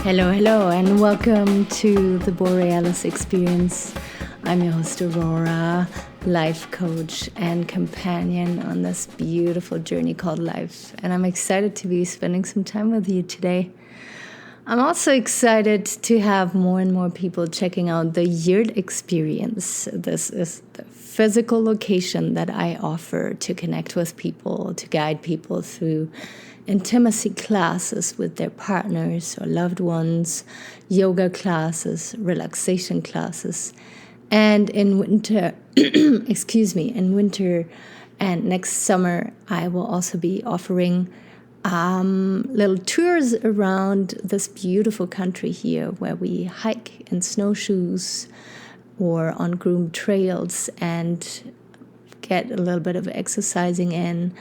Hello, and welcome to the Borealis Experience. I'm your host, Aurora, life coach and companion on this beautiful journey called life. And I'm excited to be spending some time with you today. I'm also excited to have more and more people checking out the Yurt experience. This is the physical location that I offer to connect with people, to guide people through intimacy classes with their partners or loved ones, yoga classes, relaxation classes. And in winter, in winter and next summer, I will also be offering little tours around this beautiful country here where we hike in snowshoes or on groomed trails and get a little bit of exercising in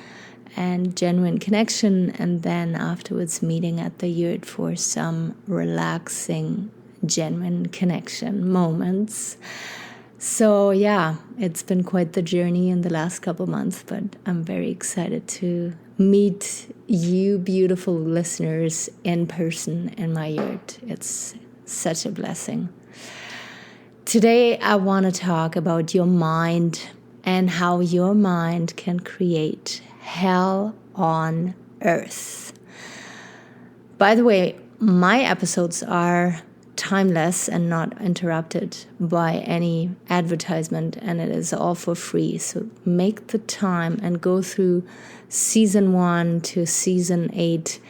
and genuine connection, and then afterwards meeting at the yurt for some relaxing, genuine connection moments. So yeah, it's been quite the journey in the last couple months, but I'm very excited to meet you beautiful listeners in person in my yurt. It's such a blessing. Today I want to talk about your mind and how your mind can create hell on earth. By the way, my episodes are timeless and not interrupted by any advertisement, and it is all for free. So make the time and go through season 1 to season 8.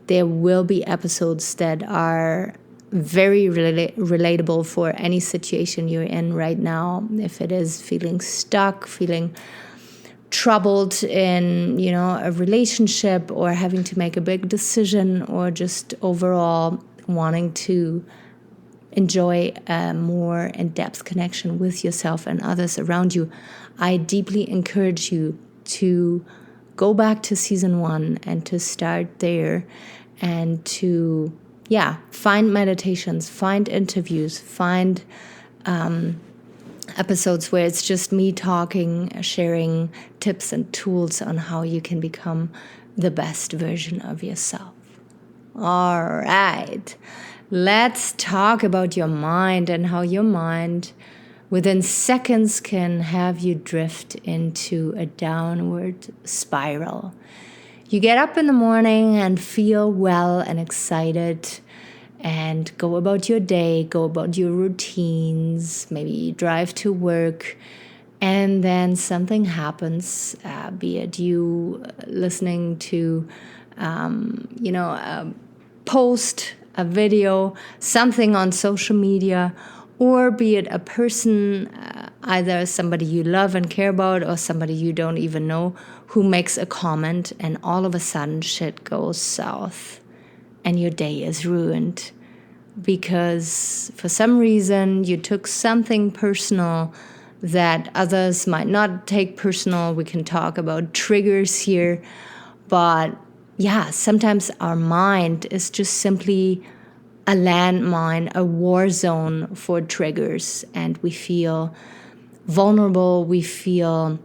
There will be episodes that are very relatable for any situation you're in right now. If it is feeling stuck, feeling troubled in, a relationship, or having to make a big decision, or just overall wanting to enjoy a more in-depth connection with yourself and others around you, I deeply encourage you to go back to season 1 and to start there and to, find meditations, find interviews, find episodes where it's just me talking, sharing tips and tools on how you can become the best version of yourself. All right, let's talk about your mind and how your mind within seconds can have you drift into a downward spiral. You get up in the morning and feel well and excited and go about your day, go about your routines, maybe drive to work, and then something happens, be it you listening to, a post, a video, something on social media, or be it a person, either somebody you love and care about or somebody you don't even know, who makes a comment, and all of a sudden shit goes south and your day is ruined because for some reason you took something personal that others might not take personal. We can talk about triggers here, but sometimes our mind is just simply a landmine, a war zone for triggers, and we feel vulnerable, we feel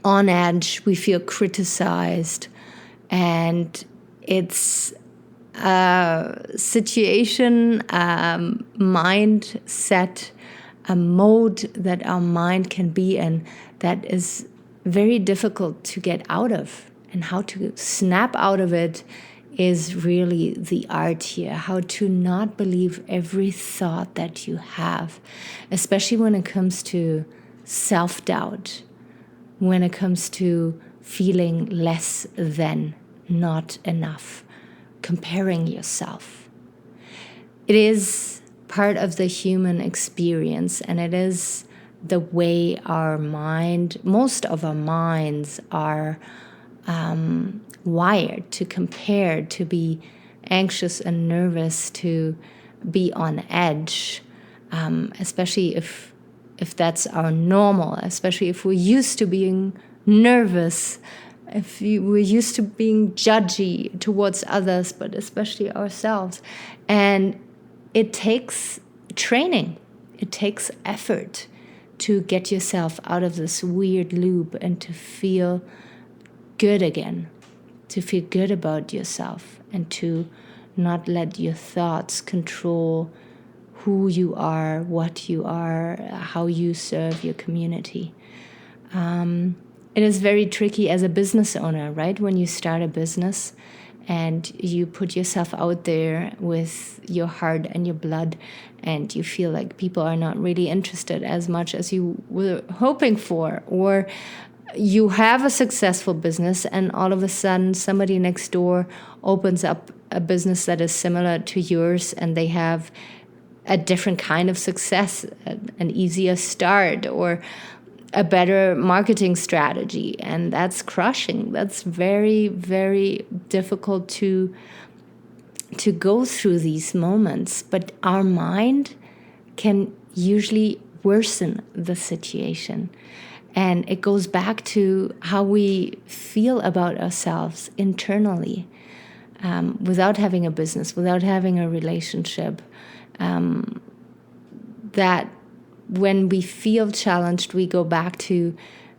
on edge, we feel criticized, and it's a situation, mindset, a mode that our mind can be in that is very difficult to get out of. And how to snap out of it is really the art here. How to not believe every thought that you have, especially when it comes to self-doubt, when it comes to feeling less than, not enough, comparing yourself. It is part of the human experience, and it is the way most of our minds are wired to compare, to be anxious and nervous, to be on edge, especially if that's our normal, especially if we're used to being nervous, if we're used to being judgy towards others, but especially ourselves. And it takes training, it takes effort to get yourself out of this weird loop and to feel good again, to feel good about yourself, and to not let your thoughts control who you are, what you are, how you serve your community. It is very tricky as a business owner, right? When you start a business and you put yourself out there with your heart and your blood, and you feel like people are not really interested as much as you were hoping for, or you have a successful business and all of a sudden somebody next door opens up a business that is similar to yours and they have a different kind of success, an easier start, or a better marketing strategy, and that's crushing. That's very, very difficult to go through these moments. But our mind can usually worsen the situation. And it goes back to how we feel about ourselves internally, without having a business, without having a relationship, that when we feel challenged, we go back to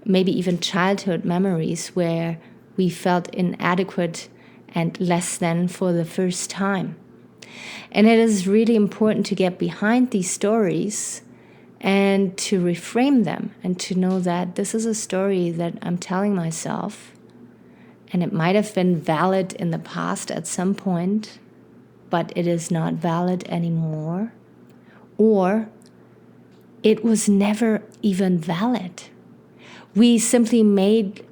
maybe even childhood memories where we felt inadequate and less than for the first time. And it is really important to get behind these stories and to reframe them and to know that this is a story that I'm telling myself, and it might have been valid in the past at some point, but it is not valid anymore, or it was never even valid. We simply made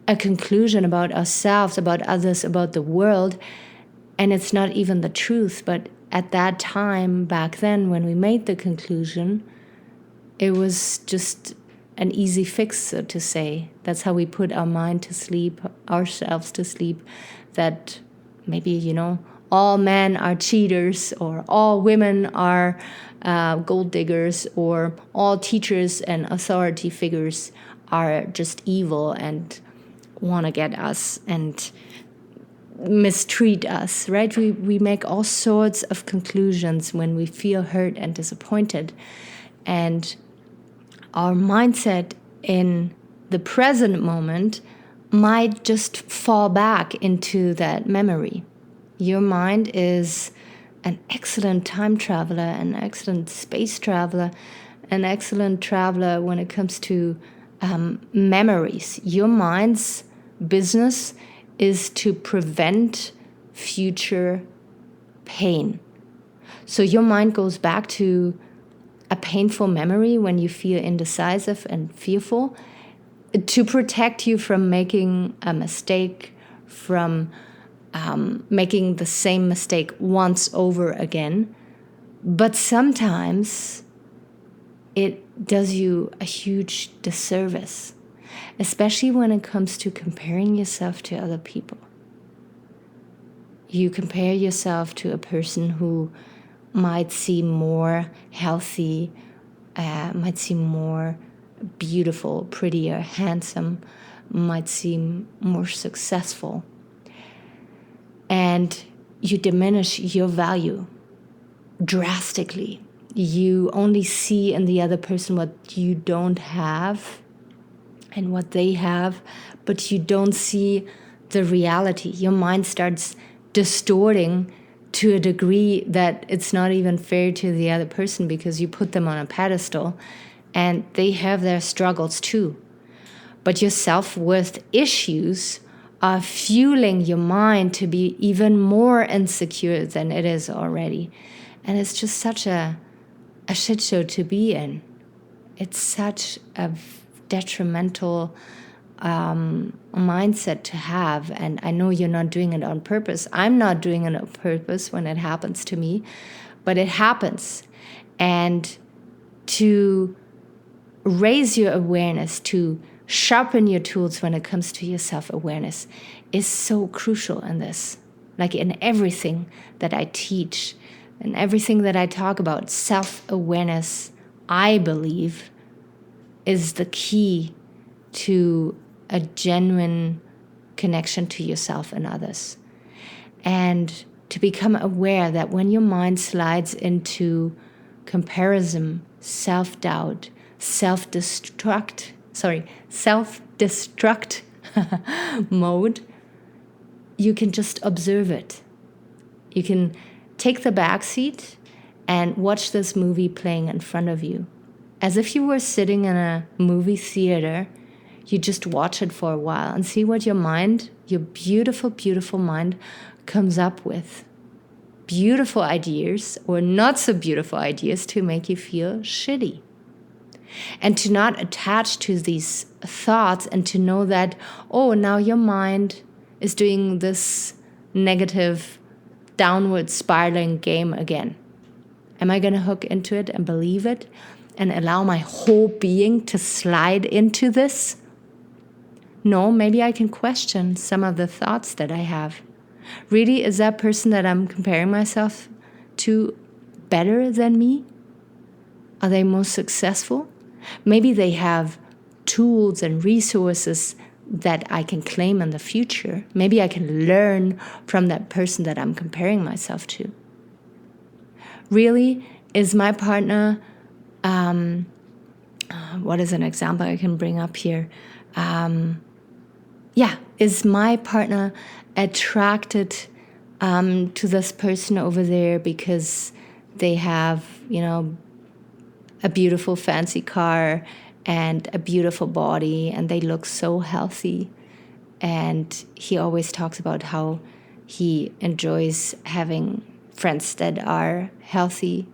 a conclusion about ourselves, about others, about the world, and it's not even the truth. But at that time, back then, when we made the conclusion, it was just an easy fix, so to say. That's how we put our mind to sleep, ourselves to sleep, that maybe, all men are cheaters, or all women are gold diggers, or all teachers and authority figures are just evil and want to get us and mistreat us, right? We make all sorts of conclusions when we feel hurt and disappointed. And our mindset in the present moment might just fall back into that memory. Your mind is an excellent time traveler, an excellent space traveler, an excellent traveler when it comes to memories. Your mind's business is to prevent future pain. So your mind goes back to a painful memory when you feel indecisive and fearful, to protect you from making a mistake, from making the same mistake once over again. But sometimes it does you a huge disservice, especially when it comes to comparing yourself to other people. You compare yourself to a person who might seem more healthy, might seem more beautiful, prettier, handsome, might seem more successful. And you diminish your value drastically. You only see in the other person what you don't have and what they have, but you don't see the reality. Your mind starts distorting to a degree that it's not even fair to the other person, because you put them on a pedestal and they have their struggles too. But your self-worth issues are fueling your mind to be even more insecure than it is already. And it's just such a shit show to be in. It's such a detrimental mindset to have. And I know you're not doing it on purpose. I'm not doing it on purpose when it happens to me, but it happens. And to raise your awareness, to sharpen your tools when it comes to your self-awareness is so crucial in this. Like in everything that I teach and everything that I talk about, self-awareness, I believe, is the key to a genuine connection to yourself and others. And to become aware that when your mind slides into comparison, self-doubt, self-destruct mode, you can just observe it. You can take the back seat and watch this movie playing in front of you. As if you were sitting in a movie theater, you just watch it for a while and see what your mind, your beautiful, beautiful mind, comes up with. Beautiful ideas or not so beautiful ideas to make you feel shitty. And to not attach to these thoughts and to know that, oh, now your mind is doing this negative downward spiraling game again. Am I going to hook into it and believe it and allow my whole being to slide into this? No, maybe I can question some of the thoughts that I have. Really, is that person that I'm comparing myself to better than me? Are they more successful? Maybe they have tools and resources that I can claim in the future. Maybe I can learn from that person that I'm comparing myself to. Really, is my partner, what is an example I can bring up here? Is my partner attracted to this person over there because they have, a beautiful fancy car and a beautiful body and they look so healthy? And he always talks about how he enjoys having friends that are healthy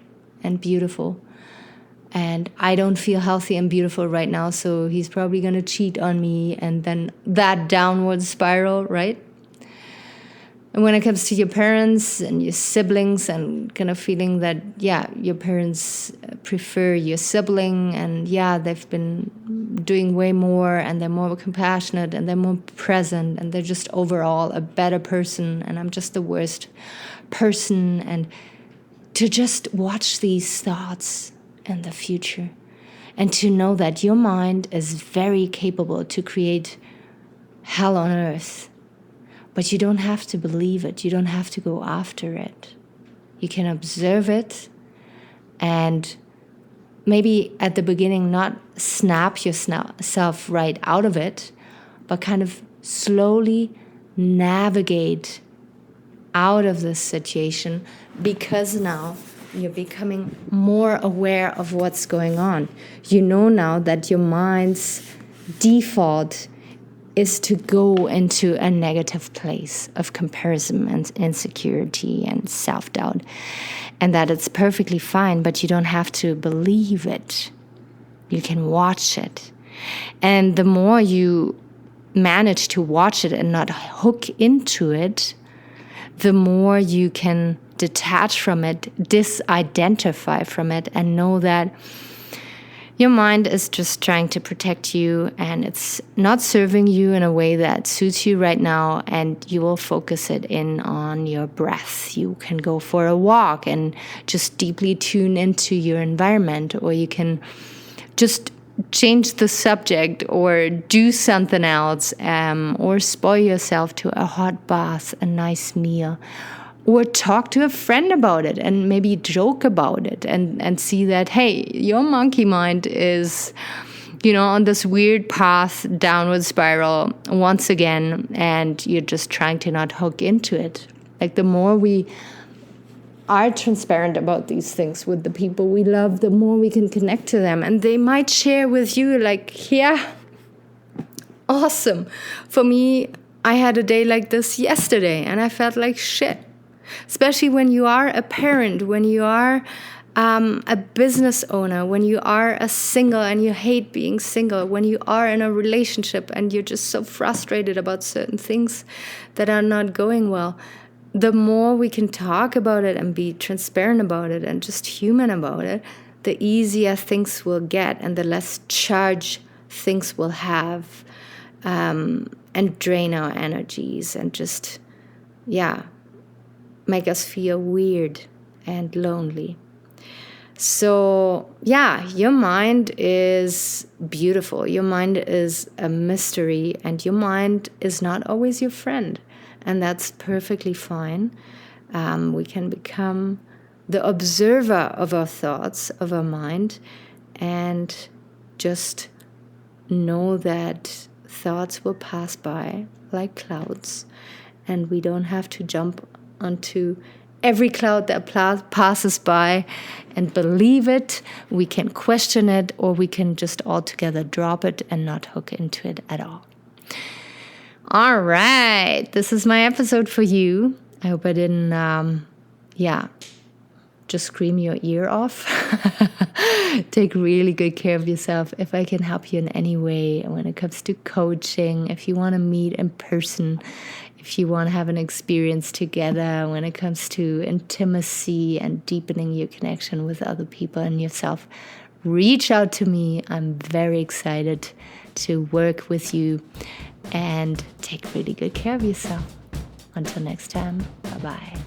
and beautiful. And I don't feel healthy and beautiful right now, so he's probably going to cheat on me, and then that downward spiral, right? And when it comes to your parents and your siblings and kind of feeling that, your parents prefer your sibling and, they've been doing way more and they're more compassionate and they're more present and they're just overall a better person and I'm just the worst person. And to just watch these thoughts in the future and to know that your mind is very capable to create hell on earth. But you don't have to believe it. You don't have to go after it. You can observe it and maybe at the beginning not snap yourself right out of it, but kind of slowly navigate out of this situation because now you're becoming more aware of what's going on. You know now that your mind's default is to go into a negative place of comparison and insecurity and self-doubt. And that it's perfectly fine, but you don't have to believe it. You can watch it. And the more you manage to watch it and not hook into it, the more you can detach from it, disidentify from it, and know that your mind is just trying to protect you and it's not serving you in a way that suits you right now, and you will focus it in on your breath. You can go for a walk and just deeply tune into your environment, or you can just change the subject or do something else, or spoil yourself to a hot bath, a nice meal, or talk to a friend about it and maybe joke about it and see that, hey, your monkey mind is, on this weird path, downward spiral once again, and you're just trying to not hook into it. Like the more we are transparent about these things with the people we love, the more we can connect to them. And they might share with you like, awesome. For me, I had a day like this yesterday and I felt like shit. Especially when you are a parent, when you are a business owner, when you are a single and you hate being single, when you are in a relationship and you're just so frustrated about certain things that are not going well. The more we can talk about it and be transparent about it and just human about it, the easier things will get and the less charge things will have, and drain our energies and just, make us feel weird and lonely. So, your mind is beautiful. Your mind is a mystery, and your mind is not always your friend. And that's perfectly fine. We can become the observer of our thoughts, of our mind, and just know that thoughts will pass by like clouds, and we don't have to jump onto every cloud that passes by and believe it. We can question it, or we can just altogether drop it and not hook into it at all. All right, this is my episode for you. I hope I didn't, just scream your ear off. Take really good care of yourself. If I can help you in any way when it comes to coaching, if you want to meet in person, if you want to have an experience together when it comes to intimacy and deepening your connection with other people and yourself, reach out to me. I'm very excited to work with you, and take really good care of yourself. Until next time, bye-bye.